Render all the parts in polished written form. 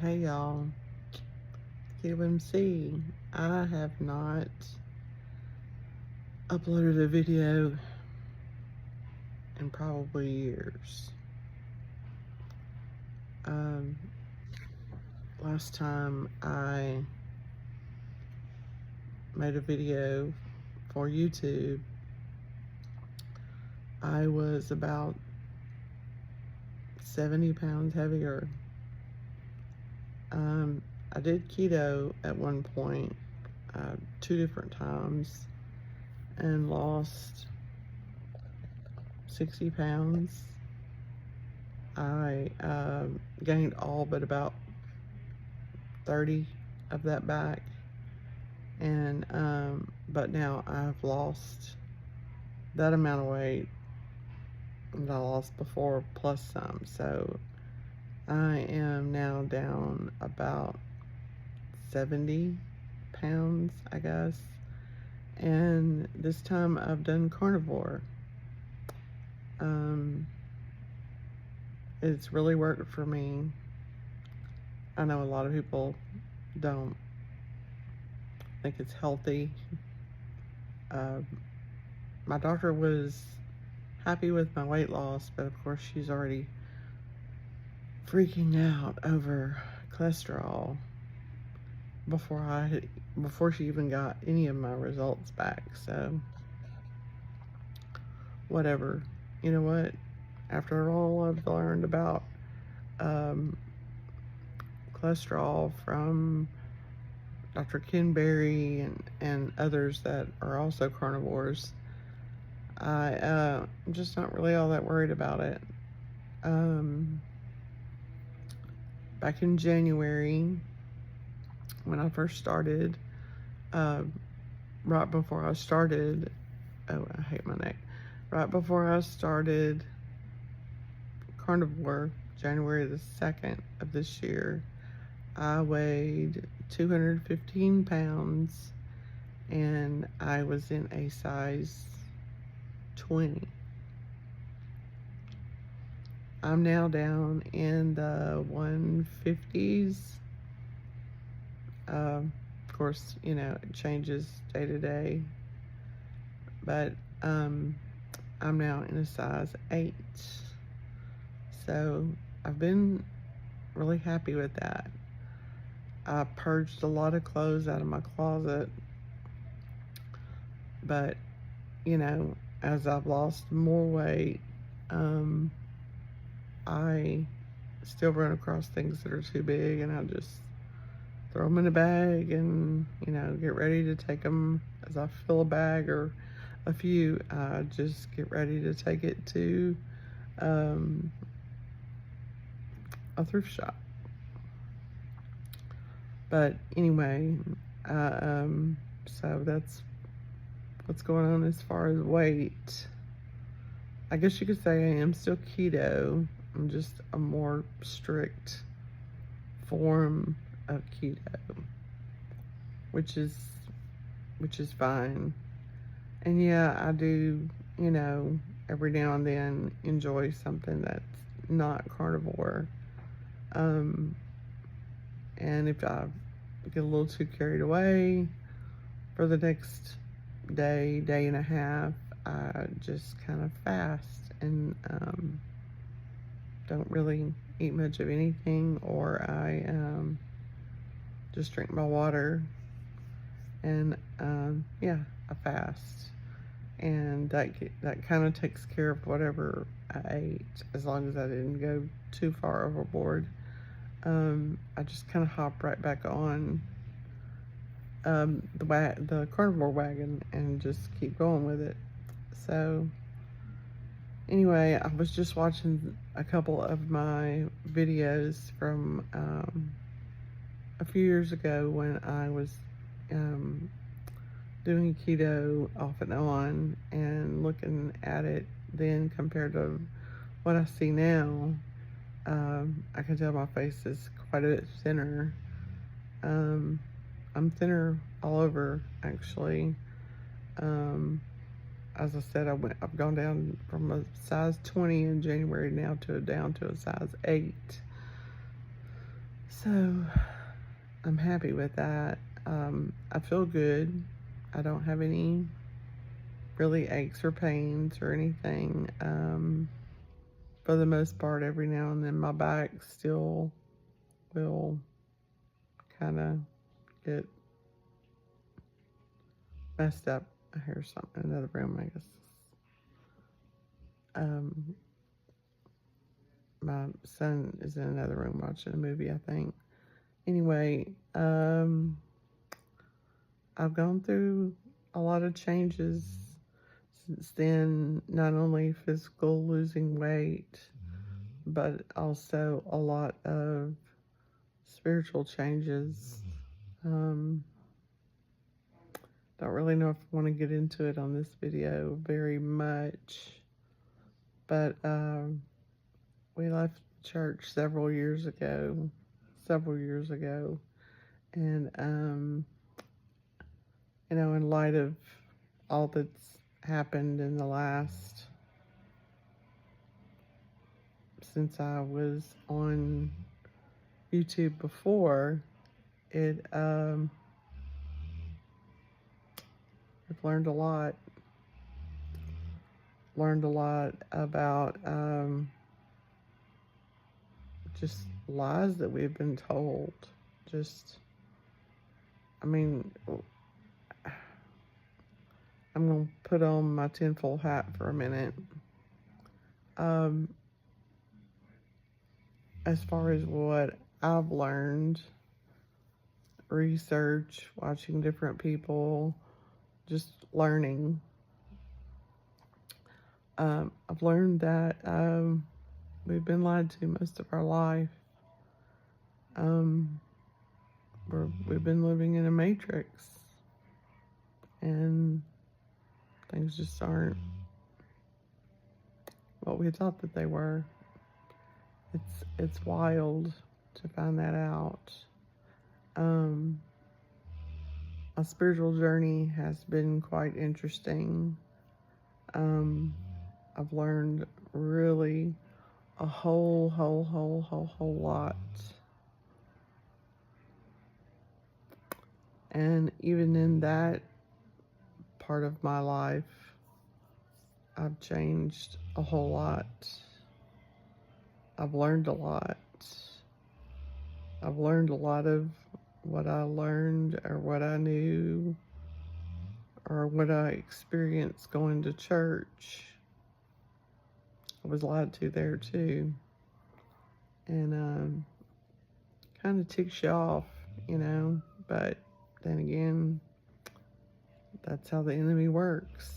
Hey y'all, QMC. I have not uploaded a video in probably years. Um, Last time I made a video for YouTube, I was about 70 pounds heavier. I did keto at one point, 2 different times, and lost 60 pounds. I gained all but about 30 of that back, and but now I've lost that amount of weight that I lost before plus some, so I am now down about 70 pounds, I guess. And this time I've done carnivore. It's really worked for me. I know a lot of people don't think it's healthy. My doctor was happy with my weight loss, but of course she's already freaking out over cholesterol before she even got any of my results back. So whatever. You know what? After all I've learned about cholesterol from Dr. Ken Berry and others that are also carnivores, I'm just not really all that worried about it. Back in January, when I first started, right before I started, oh, I hate my neck. Right before I started carnivore, January the 2nd of this year, I weighed 215 pounds and I was in a size 20. I'm now down in the 150s. Of course, you know, it changes day to day, but I'm now in a size 8. So I've been really happy with that. I purged a lot of clothes out of my closet, but you know, as I've lost more weight, I still run across things that are too big, and I just throw them in a bag and, you know, get ready to take them as I fill a bag or a few. I just get ready to take it to a thrift shop. But anyway, so that's what's going on as far as weight. I guess you could say I am still keto. I'm just a more strict form of keto, which is fine. And yeah, I do, you know, every now and then enjoy something that's not carnivore. And if I get a little too carried away for the next day and a half, I just kind of fast and don't really eat much of anything, or I just drink my water, and yeah, I fast, and that kind of takes care of whatever I ate, as long as I didn't go too far overboard. I just kind of hop right back on the carnivore wagon and just keep going with it. So anyway, I was just watching a couple of my videos from a few years ago when I was doing keto off and on, and looking at it then compared to what I see now. I can tell my face is quite a bit thinner. I'm thinner all over, actually. As I said, I've gone down from a size 20 in January now down to a size 8. So I'm happy with that. I feel good. I don't have any really aches or pains or anything. For the most part, every now and then my back still will kind of get messed up. I hear something in another room, I guess. Um, my son is in another room watching a movie, I think. Anyway, I've gone through a lot of changes since then, not only physical, losing weight, but also a lot of spiritual changes. Don't really know if I want to get into it on this video very much, but we left church several years ago, and in light of all that's happened in the last, since I was on YouTube before, I've learned a lot. Learned a lot about just lies that we've been told. I mean, I'm going to put on my tinfoil hat for a minute. As far as what I've learned, research, watching different people, just learning, I've learned that we've been lied to most of our life. We've been living in a matrix, and things just aren't what we thought that they were. It's wild to find that out. My spiritual journey has been quite interesting. I've learned really a whole lot. And even in that part of my life, I've changed a whole lot. I've learned a lot. I've learned a lot of what I learned or what I knew or what I experienced going to church. I was lied to there too. And kind of ticks you off, but then again, that's how the enemy works.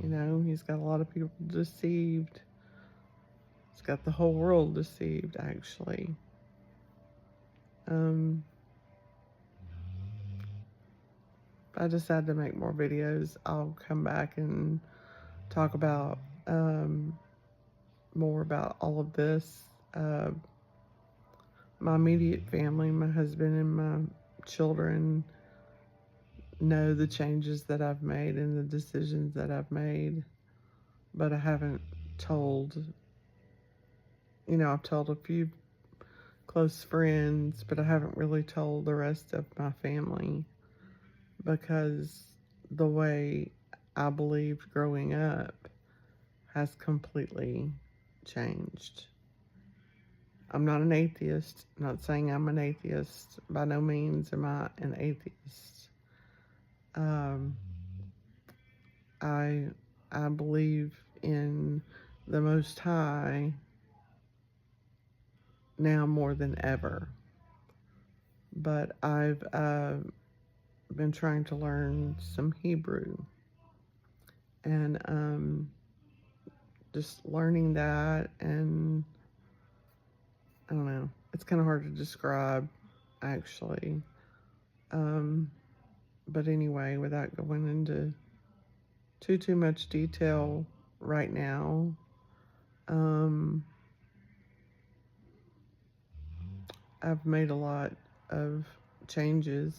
He's got a lot of people deceived. He's got the whole world deceived, actually. If I decide to make more videos, I'll come back and talk about more about all of this. My immediate family, my husband and my children, know the changes that I've made and the decisions that I've made, but I haven't told, I've told a few close friends, but I haven't really told the rest of my family, because the way I believed growing up has completely changed. I'm not an atheist. I'm not saying I'm an atheist. By no means am I an atheist. I believe in the Most High now more than ever. But I've been trying to learn some Hebrew. And just learning that, and I don't know, it's kind of hard to describe, actually. But anyway, without going into too much detail right now, I've made a lot of changes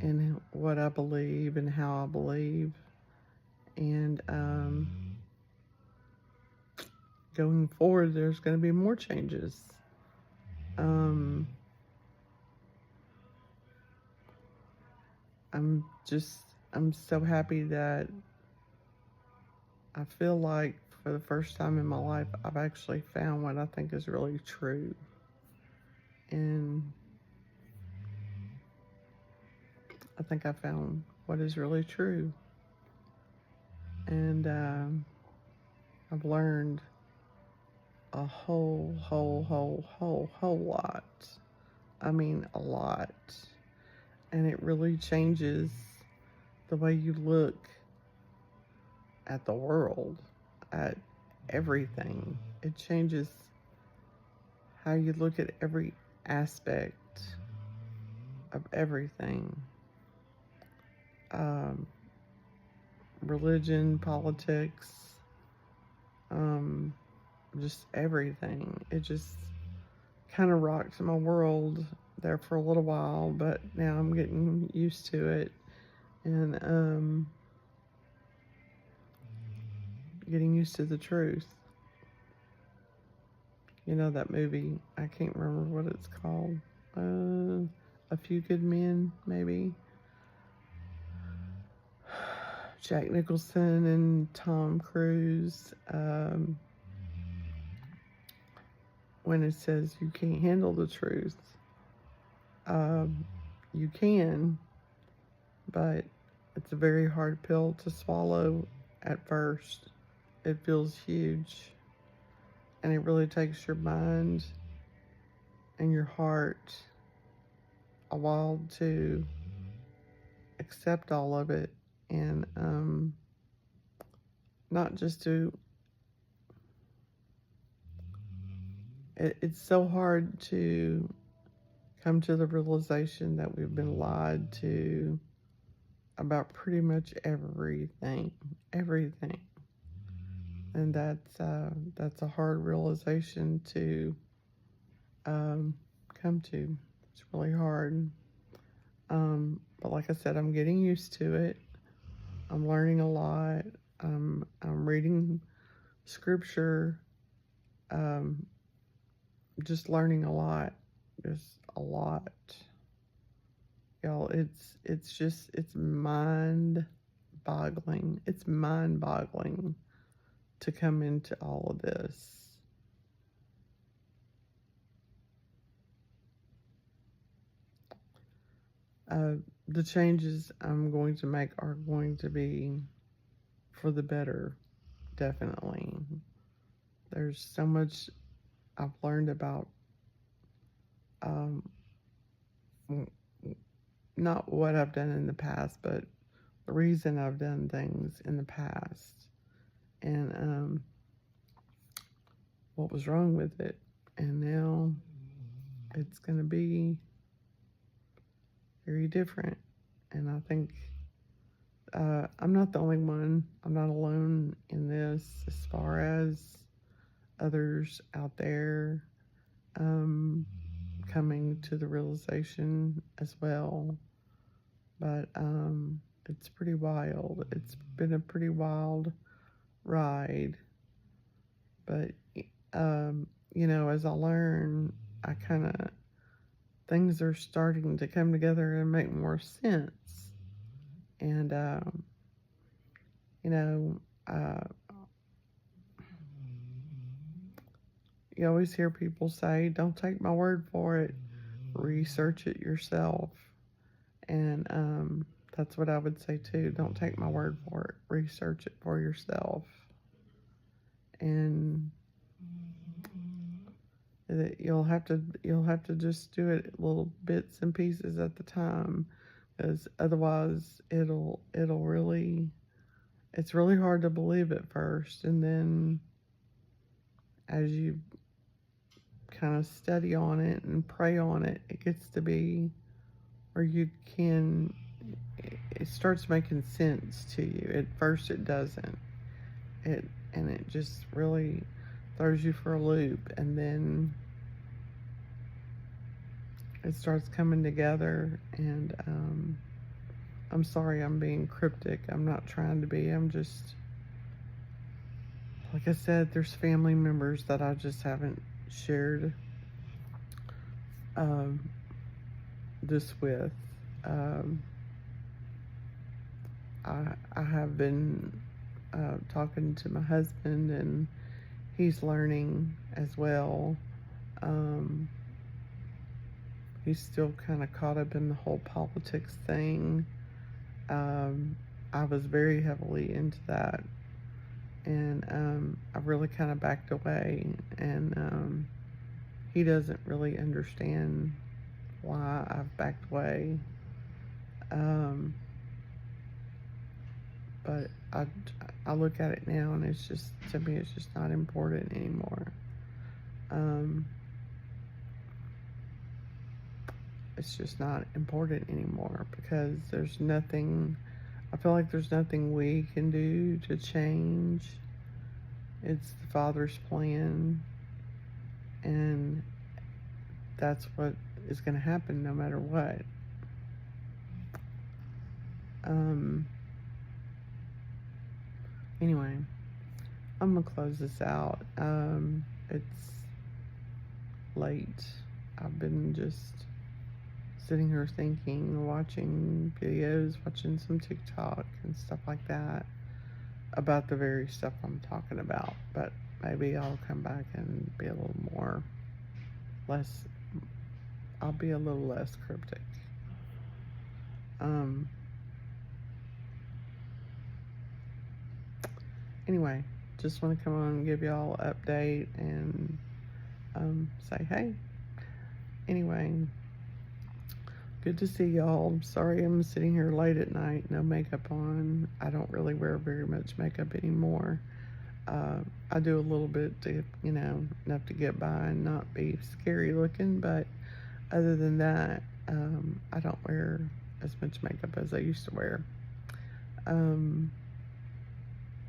in what I believe and how I believe, and going forward, there's going to be more changes. I'm just, I'm so happy that I feel like for the first time in my life, I've actually found what I think is really true. And I think I found what is really true. And I've learned a whole lot. I mean, a lot. And it really changes the way you look at the world, at everything. It changes how you look at every aspect of everything. Um, Religion, politics, um, just everything. It just kind of rocked my world there for a little while, but now I'm getting used to it and getting used to the truth. You know that movie? I can't remember what it's called. A Few Good Men, maybe. Jack Nicholson and Tom Cruise. When it says you can't handle the truth, you can, but it's a very hard pill to swallow at first. It feels huge, and it really takes your mind and your heart a while to accept all of it, and not just to. It's so hard to come to the realization that we've been lied to about pretty much everything, and that's a hard realization to come to. It's really hard, but like I said, I'm getting used to it. I'm learning a lot. I'm reading scripture, um, just learning a lot, just a lot. Y'all, it's mind boggling. It's mind boggling to come into all of this. The changes I'm going to make are going to be for the better, definitely. There's so much I've learned about um, not what I've done in the past, but the reason I've done things in the past, and what was wrong with it. And now it's going to be very different. And I think I'm not the only one. I'm not alone in this as far as others out there coming to the realization as well. But it's pretty wild. It's been a pretty wild ride. But, as I learn, I kind of, things are starting to come together and make more sense. And, you always hear people say, don't take my word for it, research it yourself. And that's what I would say too. Don't take my word for it, research it for yourself. And you'll have to just do it little bits and pieces at the time, because otherwise it's really hard to believe at first, and then as you kind of study on it and pray on it, it gets to be where it starts making sense to you. At first it doesn't, and it just really throws you for a loop, and then it starts coming together. And I'm sorry I'm being cryptic. I'm not trying to be. I'm just, like I said, there's family members that I just haven't shared this with. I have been talking to my husband, and he's learning as well. Um, he's still kind of caught up in the whole politics thing. I was very heavily into that, and I really kind of backed away, and he doesn't really understand why I've backed away. Um, but I look at it now, and it's just, to me, it's just not important anymore. Um, it's just not important anymore because there's nothing, I feel like there's nothing we can do to change. It's the Father's plan, and that's what is going to happen no matter what. Anyway, I'm gonna close this out. It's late. I've been just sitting here thinking, watching videos, watching some TikTok and stuff like that about the very stuff I'm talking about. But maybe I'll come back and be a little more less. I'll be a little less cryptic. Anyway, just want to come on and give y'all an update and say hey. Anyway, good to see y'all. I'm sorry I'm sitting here late at night, no makeup on. I don't really wear very much makeup anymore. I do a little bit to, enough to get by and not be scary looking, but other than that, I don't wear as much makeup as I used to wear.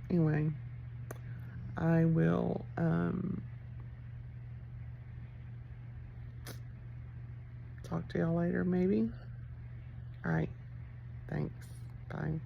Anyway, I will talk to y'all later, maybe. All right. Thanks. Bye.